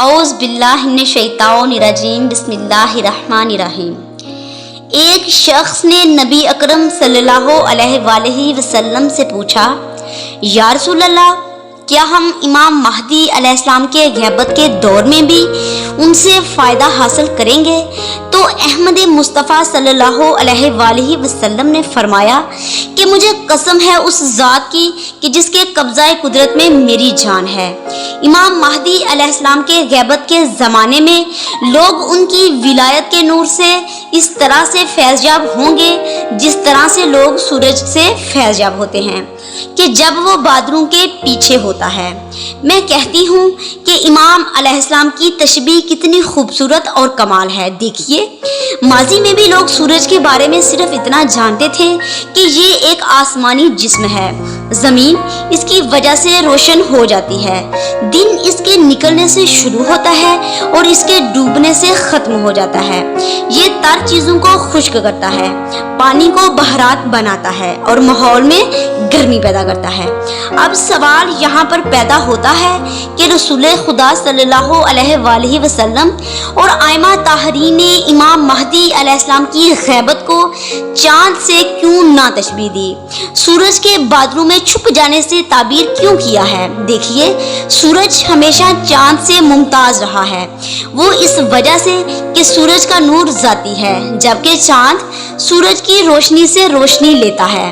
औज़ बिल्लाहि मिनश शैतानिर रजीम बिस्मिल्लाहिर रहमानिर रहीम। एक शख्स ने नबी अकरम सल्लल्लाहु अलैहि वसल्लम से पूछा, या रसूल अल्लाह, क्या हम इमाम महदी अलैहिस्सलाम के ग़ैबत के दौर में भी उनसे फ़ायदा हासिल करेंगे? तो अहमद मुस्तफ़ा सल्लल्लाहु अलैहि वसल्लम ने फरमाया कि मुझे कसम है उस ज़ात की कि जिसके कब्ज़ाए कुदरत में मेरी जान है। इमाम महदी अलैहिस्सलाम के ग़ैबत के ज़माने में लोग उनकी विलायत के नूर से इस तरह से फैज़याब होंगे जिस तरह से लोग सूरज से फैज़याब होते हैं कि जब वो बादलों के पीछे होता है। मैं कहती हूँ कि इमाम अलैहिस्सलाम की तशबीह कितनी खूबसूरत और कमाल है। देखिए, माजी में भी लोग सूरज के बारे में सिर्फ इतना जानते थे कि ये एक आसमानी जिस्म है, ज़मीन इसकी वजह से रोशन हो जाती है, दिन इसके निकलने से शुरू होता है और इसके डूबने से ख़त्म हो जाता है, ये तर चीज़ों को खुश्क करता है, पानी को बहरात बनाता है और माहौल में गर्मी पैदा करता है। अब सवाल यहाँ पर पैदा होता है कि रसूल खुदा सल्लल्लाहु अलैहि वसल्लम और आइमा ताहरीन ने इमाम महदी अलैहिस्सलाम की ग़ैबत को चाँद से क्यों ना तशबीह दी, सूरज के बादलों में छुप जाने से ताबीर क्यों किया है? देखिए, सूरज हमेशा चाँद से मुमताज़ रहा है, वो इस वजह से कि सूरज का नूर ज़ाती है, जबकि चाँद सूरज की रोशनी से रोशनी लेता है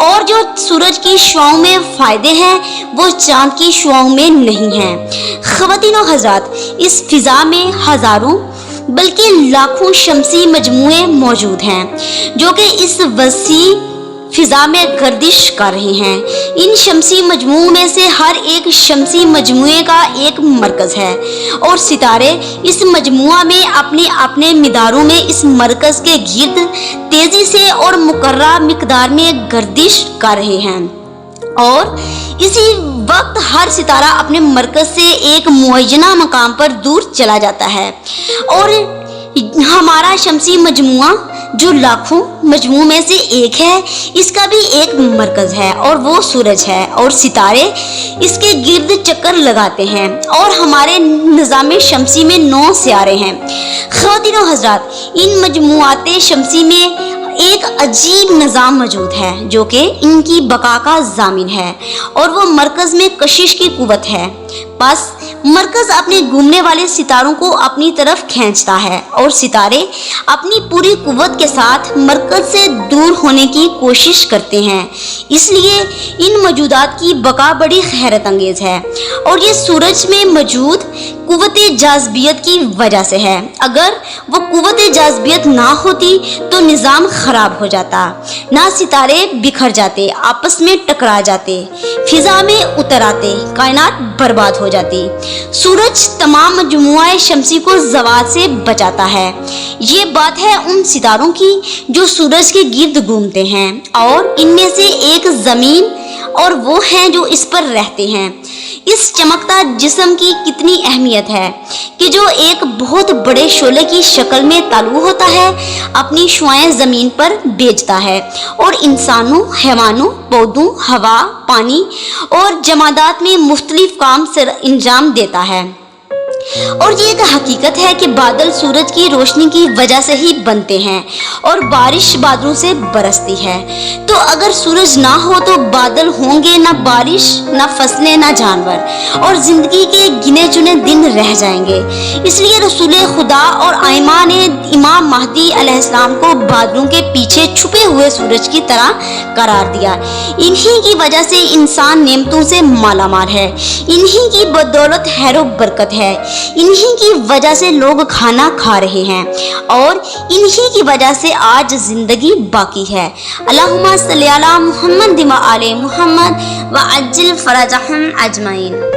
और जो सूरज की शुआओं में फ़ायदे हैं वो चाँद की शुआओं में नहीं हैं। ख़वातीन और हज़रात, इस फ़िज़ा में हज़ारों बल्कि लाखों शमसी मजमूए मौजूद हैं जो कि इस वसी फ़िज़ा में गर्दिश कर रहे हैं। इन शमसी मजमूओं में से हर एक शमसी मजमूए का एक मरकज़ है और सितारे इस मजमुआ में अपने अपने मिदारों में इस मरकज़ के गिर्द तेज़ी से और मुकर्रर मिक़दार में गर्दिश कर रहे हैं और इसी वक्त हर सितारा अपने मरकज़ से एक मुअय्यना मकाम पर दूर चला जाता है और हमारा शमसी मजमुआ जो लाखों मजमू में से एक है, इसका भी एक मरकज़ है और वो सूरज है और सितारे इसके गिर्द चक्कर लगाते हैं और हमारे निज़ाम शमसी में 9 सियारे हैं। ख़वातीन और हज़रात, इन मजमुआते शमसी में एक अजीब निज़ाम मौजूद है जो कि इनकी बका का ज़ामिन है और वो मरकज़ में कशिश की कुव्वत है। बस मरकज़ अपने घूमने वाले सितारों को अपनी तरफ खींचता है और सितारे अपनी पूरी कुव्वत के साथ मरकज़ से दूर होने की कोशिश करते हैं। इसलिए इन मौजूदात की बका बड़ी हैरत अंगेज़ है और ये सूरज में मौजूद कुव्वत जाज़बियत की वजह से है। अगर वो कुव्वत जाज़बियत ना होती तो निज़ाम ख़राब हो जाता, ना सितारे बिखर जाते, आपस में टकरा जाते, फ़िज़ा में उतर आते, कायनात बर्बाद हो जाती। सूरज तमाम मजमुआ शमसी को ज़वाल से बचाता है। ये बात है उन सितारों की जो सूरज के गिर्द घूमते हैं और इनमें से एक ज़मीन और वो हैं जो इस पर रहते हैं। इस चमकता जिस्म की कितनी अहमियत है कि जो एक बहुत बड़े शोले की शक्ल में तालू होता है, अपनी शुआएं ज़मीन पर बेचता है और इंसानों, हैवानों, पौधों, हवा, पानी और जमादात में मुख्तलिफ काम सर अंजाम देता है। और ये एक हकीकत है कि बादल सूरज की रोशनी की वजह से ही बनते हैं और बारिश बादलों से बरसती है। तो अगर सूरज ना हो तो बादल होंगे ना बारिश, ना फसलें, ना जानवर और ज़िंदगी के गिने चुने दिन रह जाएंगे। इसलिए रसूल खुदा और आइमा ने इमाम महदी अलैहिस्सलाम को बादलों के पीछे छुपे हुए सूरज की तरह करार दिया। इन्हीं की वजह से इंसान नेमतों से मालामाल है, इन्हीं की बदौलत हैरो बरकत है, इन्हीं की वजह से लोग खाना खा रहे हैं और इन्हीं की वजह से आज जिंदगी बाकी है। अल्लाहुम्मा सल्ली अला मुहम्मद व आले मुहम्मद व अज्जिल फरजहुम अजमईन।